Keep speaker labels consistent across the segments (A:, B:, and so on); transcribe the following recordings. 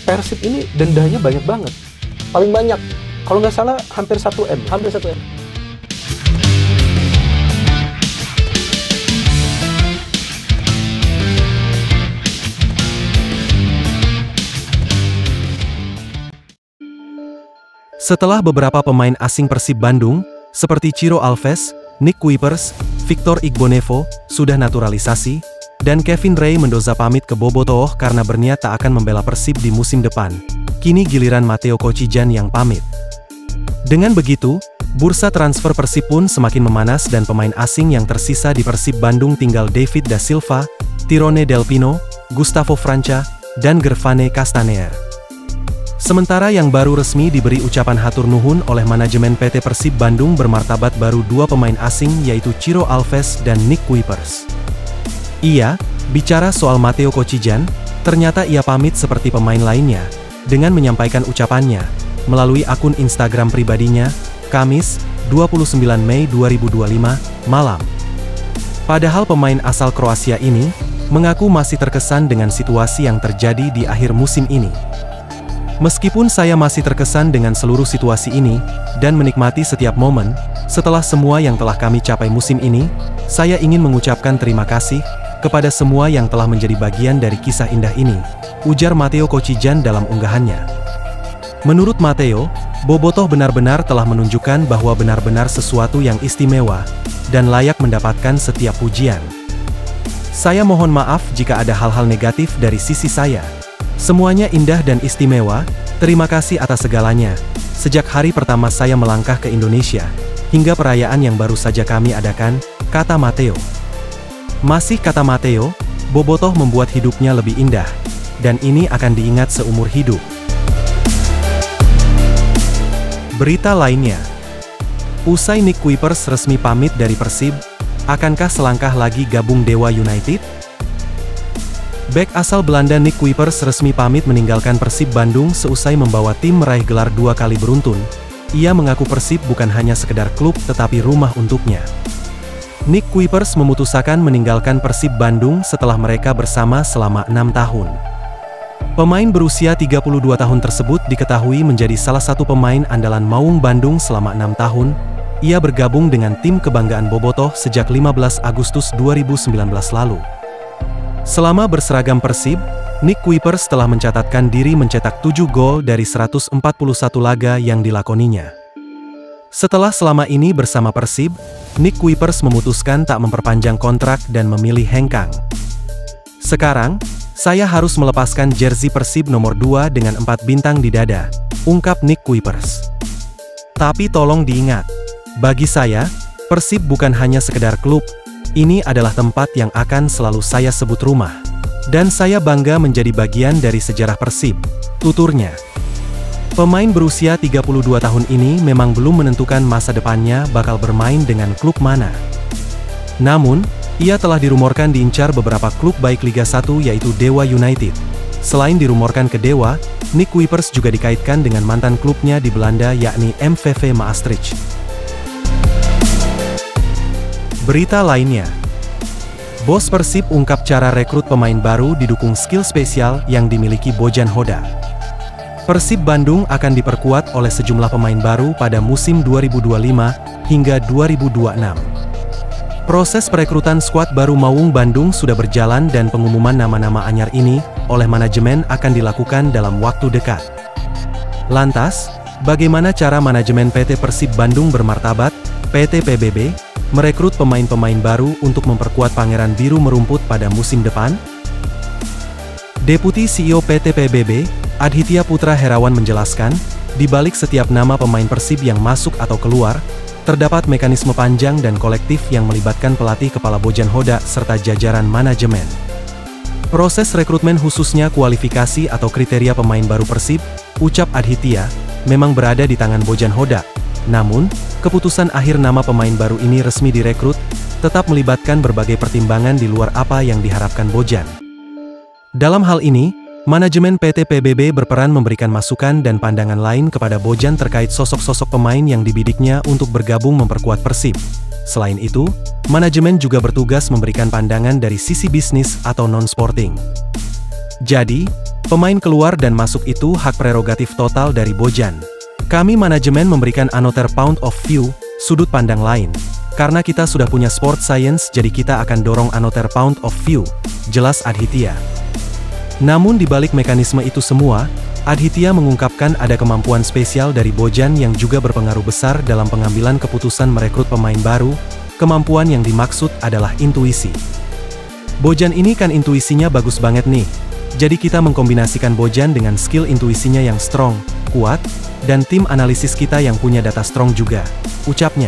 A: Persib ini dendanya banyak banget.
B: Paling banyak.
A: Kalau nggak salah hampir 1 M.
B: Hampir 1 M.
C: Setelah beberapa pemain asing Persib Bandung, seperti Ciro Alves, Nick Kuipers, Victor Igbonevo, sudah naturalisasi, dan Kevin Ray Mendoza pamit ke Bobotoh karena berniat tak akan membela Persib di musim depan, kini giliran Matteo Kocijan yang pamit. Dengan begitu, bursa transfer Persib pun semakin memanas dan pemain asing yang tersisa di Persib Bandung tinggal David da Silva, Tirone Del Pino, Gustavo Franca, dan Gervane Castaner. Sementara yang baru resmi diberi ucapan hatur nuhun oleh manajemen PT Persib Bandung bermartabat baru 2 pemain asing yaitu Ciro Alves dan Nick Kuipers. Ia, bicara soal Matteo Kocijan, ternyata ia pamit seperti pemain lainnya, dengan menyampaikan ucapannya, melalui akun Instagram pribadinya, Kamis, 29 Mei 2025, malam. Padahal pemain asal Kroasia ini, mengaku masih terkesan dengan situasi yang terjadi di akhir musim ini. Meskipun saya masih terkesan dengan seluruh situasi ini, dan menikmati setiap momen, setelah semua yang telah kami capai musim ini, saya ingin mengucapkan terima kasih, kepada semua yang telah menjadi bagian dari kisah indah ini, ujar Matteo Kocijan dalam unggahannya. Menurut Matteo, Bobotoh benar-benar telah menunjukkan bahwa benar-benar sesuatu yang istimewa, dan layak mendapatkan setiap pujian. Saya mohon maaf jika ada hal-hal negatif dari sisi saya. Semuanya indah dan istimewa, terima kasih atas segalanya. Sejak hari pertama saya melangkah ke Indonesia, hingga perayaan yang baru saja kami adakan, kata Matteo. Masih kata Matteo, Bobotoh membuat hidupnya lebih indah, dan ini akan diingat seumur hidup. Berita lainnya. Usai Nick Kuipers resmi pamit dari Persib, akankah selangkah lagi gabung Dewa United? Bek asal Belanda Nick Kuipers resmi pamit meninggalkan Persib Bandung seusai membawa tim meraih gelar 2 kali beruntun. Ia mengaku Persib bukan hanya sekedar klub tetapi rumah untuknya. Nick Kuipers memutuskan meninggalkan Persib Bandung setelah mereka bersama selama 6 tahun. Pemain berusia 32 tahun tersebut diketahui menjadi salah satu pemain andalan Maung Bandung selama 6 tahun. Ia bergabung dengan tim kebanggaan Bobotoh sejak 15 Agustus 2019 lalu. Selama berseragam Persib, Nick Kuipers telah mencatatkan diri mencetak 7 gol dari 141 laga yang dilakoninya. Setelah selama ini bersama Persib, Nick Kuipers memutuskan tak memperpanjang kontrak dan memilih hengkang. Sekarang, saya harus melepaskan jersey Persib nomor 2 dengan 4 bintang di dada, ungkap Nick Kuipers. Tapi tolong diingat, bagi saya, Persib bukan hanya sekedar klub. Ini adalah tempat yang akan selalu saya sebut rumah. Dan saya bangga menjadi bagian dari sejarah Persib, tuturnya. Pemain berusia 32 tahun ini memang belum menentukan masa depannya bakal bermain dengan klub mana. Namun, ia telah dirumorkan diincar beberapa klub baik Liga 1 yaitu Dewa United. Selain dirumorkan ke Dewa, Nick Kuipers juga dikaitkan dengan mantan klubnya di Belanda yakni MVV Maastricht. Berita lainnya. Bos Persib ungkap cara rekrut pemain baru didukung skill spesial yang dimiliki Bojan Hoda. Persib Bandung akan diperkuat oleh sejumlah pemain baru pada musim 2025 hingga 2026. Proses perekrutan skuad baru Maung Bandung sudah berjalan dan pengumuman nama-nama anyar ini oleh manajemen akan dilakukan dalam waktu dekat. Lantas, bagaimana cara manajemen PT Persib Bandung bermartabat, PT PBB, merekrut pemain-pemain baru untuk memperkuat Pangeran Biru merumput pada musim depan? Deputi CEO PT PBB, Adhitya Putra Herawan menjelaskan, di balik setiap nama pemain Persib yang masuk atau keluar, terdapat mekanisme panjang dan kolektif yang melibatkan pelatih kepala Bojan Hoda serta jajaran manajemen. Proses rekrutmen khususnya kualifikasi atau kriteria pemain baru Persib, ucap Adhitya, memang berada di tangan Bojan Hoda. Namun, keputusan akhir nama pemain baru ini resmi direkrut, tetap melibatkan berbagai pertimbangan di luar apa yang diharapkan Bojan. Dalam hal ini, manajemen PT PBB berperan memberikan masukan dan pandangan lain kepada Bojan terkait sosok-sosok pemain yang dibidiknya untuk bergabung memperkuat Persib. Selain itu, manajemen juga bertugas memberikan pandangan dari sisi bisnis atau non-sporting. Jadi, Pemain keluar dan masuk itu hak prerogatif total dari Bojan. Kami manajemen memberikan another point of view, sudut pandang lain. Karena kita sudah punya sport science jadi kita akan dorong another point of view, jelas Adhitya. Namun di balik mekanisme itu semua, Adhitya mengungkapkan ada kemampuan spesial dari Bojan yang juga berpengaruh besar dalam pengambilan keputusan merekrut pemain baru. Kemampuan yang dimaksud adalah intuisi. Bojan ini kan intuisinya bagus banget nih. Jadi kita mengkombinasikan Bojan dengan skill intuisinya yang strong, kuat, dan tim analisis kita yang punya data strong juga, ucapnya.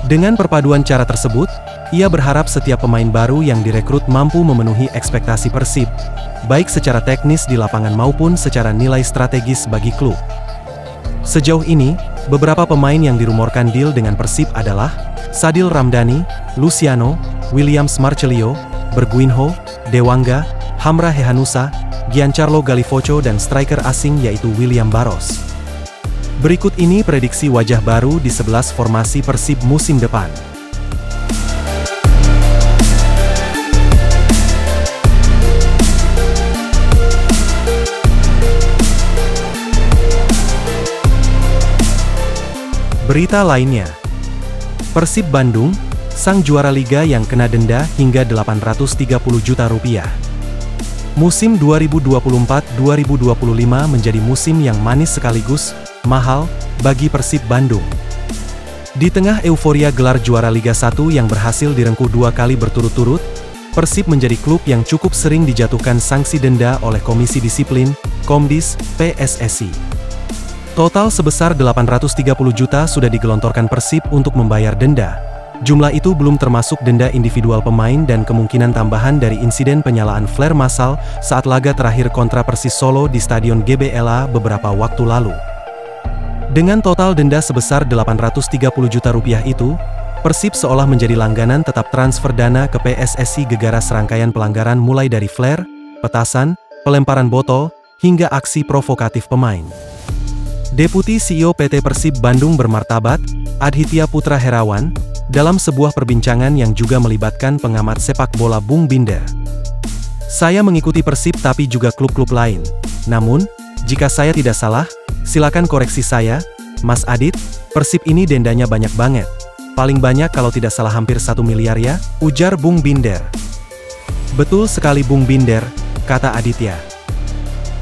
C: Dengan perpaduan cara tersebut, ia berharap setiap pemain baru yang direkrut mampu memenuhi ekspektasi Persib, baik secara teknis di lapangan maupun secara nilai strategis bagi klub. Sejauh ini, beberapa pemain yang dirumorkan deal dengan Persib adalah Sadil Ramdhani, Luciano, Williams Marcelino, Berguinho, Dewangga, Hamra Hehanusa, Giancarlo Gallivoco dan striker asing yaitu William Barros. Berikut ini prediksi wajah baru di 11 formasi Persib musim depan. Berita lainnya, Persib Bandung, sang juara liga yang kena denda hingga 830 juta rupiah. Musim 2024-2025 menjadi musim yang manis sekaligus mahal bagi Persib Bandung. Di tengah euforia gelar juara Liga 1 yang berhasil direngkuh 2 kali berturut-turut, Persib menjadi klub yang cukup sering dijatuhkan sanksi denda oleh Komisi Disiplin, Komdis, PSSI. Total sebesar 830 juta sudah digelontorkan Persib untuk membayar denda. Jumlah itu belum termasuk denda individual pemain dan kemungkinan tambahan dari insiden penyalaan flare massal saat laga terakhir kontra Persis Solo di Stadion GBLA beberapa waktu lalu. Dengan total denda sebesar 830 juta rupiah itu, Persib seolah menjadi langganan tetap transfer dana ke PSSI gegara serangkaian pelanggaran mulai dari flare, petasan, pelemparan botol, hingga aksi provokatif pemain. Deputi CEO PT Persib Bandung bermartabat, Adhitya Putra Herawan, dalam sebuah perbincangan yang juga melibatkan pengamat sepak bola Bung Binder. Saya mengikuti Persib tapi juga klub-klub lain. Namun, jika saya tidak salah, silakan koreksi saya, Mas Adit, Persib ini dendanya banyak banget. Paling banyak kalau tidak salah hampir 1 miliar ya, ujar Bung Binder. Betul sekali Bung Binder, kata Aditya.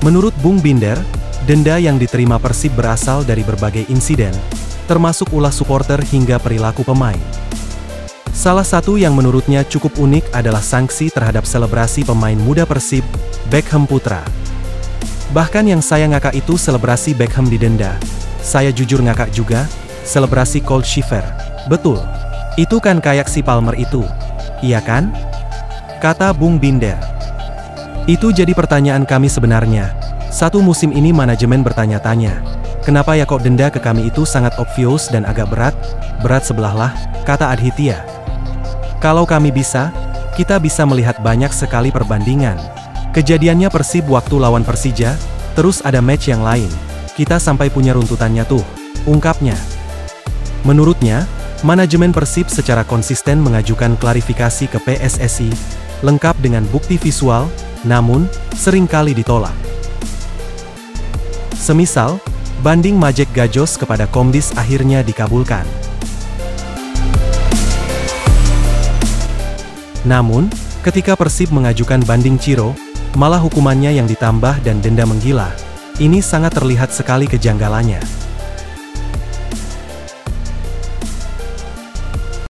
C: Menurut Bung Binder, denda yang diterima Persib berasal dari berbagai insiden, termasuk ulah supporter hingga perilaku pemain. Salah satu yang menurutnya cukup unik adalah sanksi terhadap selebrasi pemain muda Persib, Beckham Putra. Bahkan yang saya ngakak itu selebrasi Beckham didenda. Saya jujur ngakak juga, selebrasi Cold Shiver. Betul. Itu kan kayak si Palmer itu. Iya kan? Kata Bung Binder. Itu jadi pertanyaan kami sebenarnya. Satu musim ini manajemen bertanya-tanya. Kenapa ya kok denda ke kami itu sangat obvious dan agak berat? Berat sebelah lah, kata Adhitya. Kalau kami bisa, kita bisa melihat banyak sekali perbandingan. Kejadiannya Persib waktu lawan Persija, terus ada match yang lain. Kita sampai punya runtutannya tuh, ungkapnya. Menurutnya, manajemen Persib secara konsisten mengajukan klarifikasi ke PSSI, lengkap dengan bukti visual, namun, seringkali ditolak. Semisal, banding Majek Gajos kepada Komdis akhirnya dikabulkan. Namun, ketika Persib mengajukan banding Ciro, malah hukumannya yang ditambah dan denda menggila. Ini sangat terlihat sekali kejanggalannya.